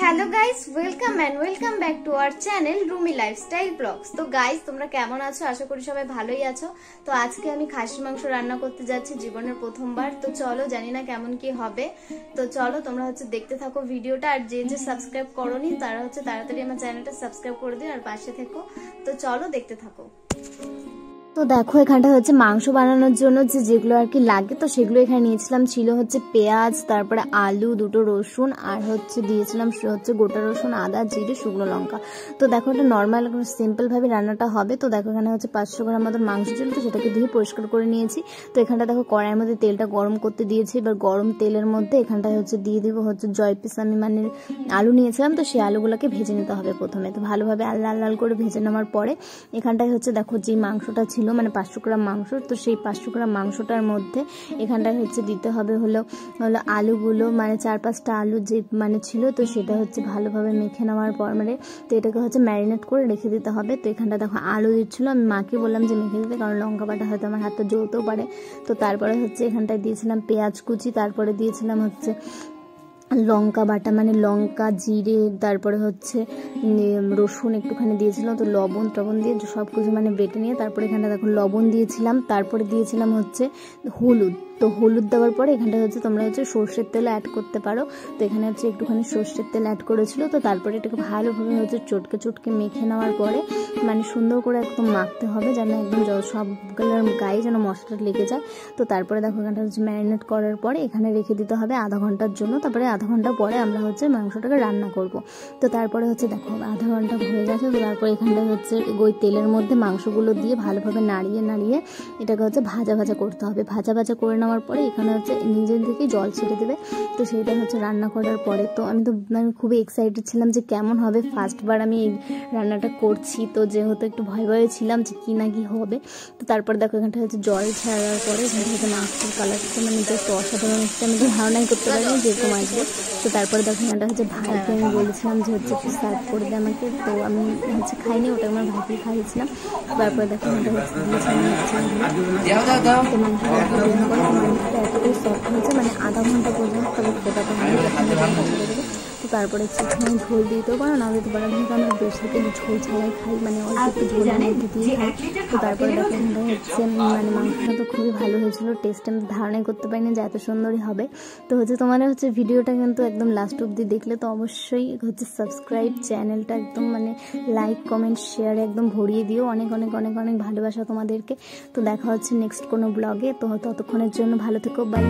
Hello guys, welcome back to our channel Rumi lifestyle blogs. তো guys, তোমরা কেমন আছো? আশা করি সবাই ভালোই আছো। তো আজকে আমি খাসির মাংস রান্না করতে যাচ্ছি জীবনের প্রথমবার। তো চলো, জানি না কেমন কি হবে। তো চলো তোমরা দেখতে থাকো ভিডিওটা। আর যে সাবস্ক্রাইব করোনি তারা তাড়াতাড়ি আমার চ্যানেলটা সাবস্ক্রাইব করে দিও আর পাশে থেকো। তো চলো দেখতে থাকো। তো দেখো, এখানটা মাংস বানানোর জন্য যেগুলো আর কি লাগে, তো সেগুলো এখানে নিয়েছিলাম। ছিল পেঁয়াজ, তারপরে আলু, দুটো রসুন, আর দিয়েছিলাম গোটা রসুন, আদা, জিরে, শুকনো লঙ্কা। তো দেখো, এটা নর্মাল সিম্পল ভাবে রান্নাটা হবে। তো দেখো, এখানে 500 গ্রাম মতো মাংস ছিল, তো সেটাকে ধুয়ে পরিষ্কার করে নিয়েছি। তো এখানটা দেখো কড়াইয়ের মধ্যে তেলটা গরম করতে দিয়েছি। এবার গরম তেলের মধ্যে এখানটায় দিয়ে দিব জয়পিস, আমি মানে আলু নিয়েছিলাম, তো সেই আলুগুলোকে ভেজে নিতে হবে প্রথমে। তো ভালোভাবে লাল লাল করে ভেজে নেওয়ার পরে এখানটায় দেখো যে মাংসটা ছিল মানে 500 গ্রাম মাংস, তো সেই 500 গ্রাম মাংসটার মধ্যে এখানটায় দিতে হবে হলো আলুগুলো, মানে 4-5টা আলু যে মানে ছিল, তো সেটা ভালোভাবে মেখে নেওয়ার পর মানে তো এটাকে ম্যারিনেট করে রেখে দিতে হবে। তো এখানটা দেখো আলু দিচ্ছিলো, আমি মাকে বললাম যে মেখে দিতে, কারণ লঙ্কা বাটা হয়তো আমার হাতটা জ্বলতেও পারে। তো তারপরে এখানটায় দিয়েছিলাম পেঁয়াজ কুচি, তারপরে দিয়েছিলাম লঙ্কা বাটা, মানে লঙ্কা, জিরে, তারপরে রসুন একটুখানি দিয়েছিলাম। তো লবণ দিয়ে সব কিছু মানে বেটে নিয়ে তারপরে এখানটা দেখো লবণ দিয়েছিলাম। তারপরে দিয়েছিলাম হলুদ। তো হলুদ দেওয়ার পরে এখানটা তোমরা সর্ষের তেল অ্যাড করতে পারো। তো এখানে একটুখানি সর্ষের তেল অ্যাড করেছিল। তো তারপরে এটাকে ভালোভাবে চটকে মেখে নেওয়ার পরে মানে সুন্দর করে একদম মাখতে হবে, যেন একদম সবগুলোর গায়ে যেন মশলাটা লেগে যায়। তো তারপরে দেখো এখানটা ম্যারিনেট করার পরে এখানে রেখে দিতে হবে আধা ঘন্টার জন্য। তারপরে আধা ঘন্টা পরে আমরা মাংসটাকে রান্না করব। তো তারপরে দেখো আধা ঘন্টা হয়ে গেছে। তো তারপরে এখানটা ওই তেলের মধ্যে মাংসগুলো দিয়ে ভালোভাবে নাড়িয়ে এটাকে ভাজা করতে হবে। ভাজা করে নেওয়ার পরে এখানে নিজের থেকেই জল ছেড়ে দেবে। তো সেইটা রান্না করার পরে তো আমি খুবই এক্সাইটেড ছিলাম যে কেমন হবে। ফার্স্টবার আমি এই রান্নাটা করছি, তো যেহেতু একটু ভয়ে ছিলাম যে কি না কি হবে। তো তারপর দেখো এখানটা জল ছাড়ার পরে এখানটা মাংসের কালারটা মানে জাস্ট অসাধারণ হচ্ছে, আমি তো ধারণাই করতে পারিনি যেরকম আসবে। তো তারপরে দেখো এখানটা ভাইকে আমি বলেছিলাম যে একটু সার্ভ করে দেয় আমাকে। তো আমি খাইনি, ওটা আমার ভাইকে খাইয়েছিলাম। তারপরে দেখো এখানটা মাংসটা এতটাই সফট হয়েছে, মানে আধা ঘন্টা পর্যন্ত তবে ফোটাতে হবে। তো তারপরে একটুখানি ঝোল দিতেও পারো, না দিতে পারো, কিন্তু আমরা বেসিক্যালি ঝোল ছাড়াই খাই, মানে অল্প একটু ঝোলের মধ্যে দিয়ে খাই। তো তারপরে দেখো মানে মাংসটা তো খুবই ভালো হয়েছিল, টেস্ট আমি ধারণাই করতে পারিনি যে এত সুন্দরই হবে। তো তোমাদের ভিডিওটা কিন্তু একদম লাস্ট অব্দি দেখলে তো অবশ্যই সাবস্ক্রাইব, চ্যানেলটা একদম মানে লাইক, কমেন্ট, শেয়ার একদম ভরিয়ে দিও। অনেক অনেক অনেক অনেক ভালোবাসা তোমাদেরকে। তো দেখা হচ্ছে নেক্সট কোনো ব্লগে। তো ততক্ষণের জন্য ভালো থেকো, বাই।